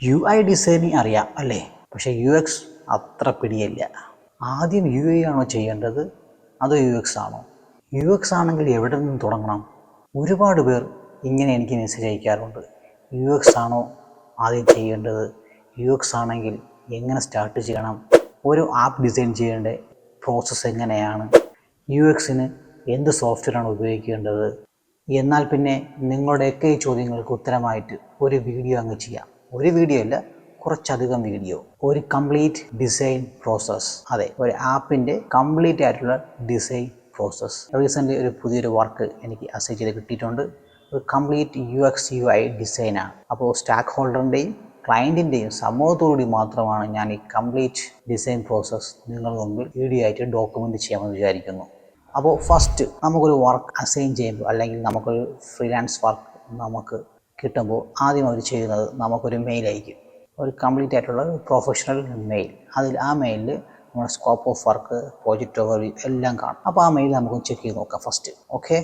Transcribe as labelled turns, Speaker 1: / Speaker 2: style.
Speaker 1: U I designing അറിയാം അല്ലേ? പക്ഷേ യു എക്സ് അത്ര പിടിയില്ല. ആദ്യം യു ഐ ആണോ ചെയ്യേണ്ടത് അതോ യു എക്സ് ആണോ? യു എക്സ് ആണെങ്കിൽ എവിടെ നിന്ന് തുടങ്ങണം? ഒരുപാട് പേർ ഇങ്ങനെ എനിക്ക് മെസ്സേജ് അയക്കാറുണ്ട്. യു എക്സ് ആണോ ആദ്യം ചെയ്യേണ്ടത്? യു എക്സ് ആണെങ്കിൽ എങ്ങനെ സ്റ്റാർട്ട് ചെയ്യണം? ഒരു ആപ്പ് ഡിസൈൻ ചെയ്യേണ്ട പ്രോസസ്സ് എങ്ങനെയാണ്? യു എക്സിന് എന്ത് സോഫ്റ്റ്വെയറാണ് ഉപയോഗിക്കേണ്ടത്? എന്നാൽ പിന്നെ നിങ്ങളുടെയൊക്കെ ഈ ചോദ്യങ്ങൾക്ക് ഉത്തരമായിട്ട് ഒരു വീഡിയോ അങ്ങ് ചെയ്യാം. ഒരു വീഡിയോ അല്ല, കുറച്ചധികം വീഡിയോ. ഒരു കംപ്ലീറ്റ് ഡിസൈൻ പ്രോസസ്സ്. അതെ, ഒരു ആപ്പിൻ്റെ കംപ്ലീറ്റ് ആയിട്ടുള്ള ഡിസൈൻ പ്രോസസ്സ്. റീസെൻ്റ്ലി ഒരു പുതിയൊരു വർക്ക് എനിക്ക് അസൈൻ ചെയ്ത് കിട്ടിയിട്ടുണ്ട്. ഒരു complete U X U I ഡിസൈനാണ്. അപ്പോൾ സ്റ്റാക്ക് ഹോൾഡറിൻ്റെയും ക്ലയൻറ്റിൻ്റെയും സമ്മതത്തോടുകൂടി മാത്രമാണ് ഞാൻ ഈ കംപ്ലീറ്റ് ഡിസൈൻ പ്രോസസ്സ് നിങ്ങളുടെ മുമ്പിൽ വീഡിയോ ആയിട്ട് ഡോക്യുമെൻ്റ് ചെയ്യാമെന്ന് വിചാരിക്കുന്നു. അപ്പോൾ ഫസ്റ്റ് നമുക്കൊരു വർക്ക് അസൈൻ ചെയ്യുമ്പോൾ അല്ലെങ്കിൽ നമുക്കൊരു ഫ്രീലാൻസ് വർക്ക് നമുക്ക് കിട്ടുമ്പോൾ ആദ്യം അവർ ചെയ്യുന്നത് നമുക്കൊരു മെയിൽ അയക്കും. ഒരു കംപ്ലീറ്റ് ആയിട്ടുള്ള പ്രൊഫഷണൽ മെയിൽ. ആ മെയിലിൽ നമ്മുടെ scope of work, project overview എല്ലാം കാണും. അപ്പോൾ ആ മെയിൽ നമുക്ക് ചെക്ക് ചെയ്ത് നോക്കാം ഫസ്റ്റ്. ഓക്കെ,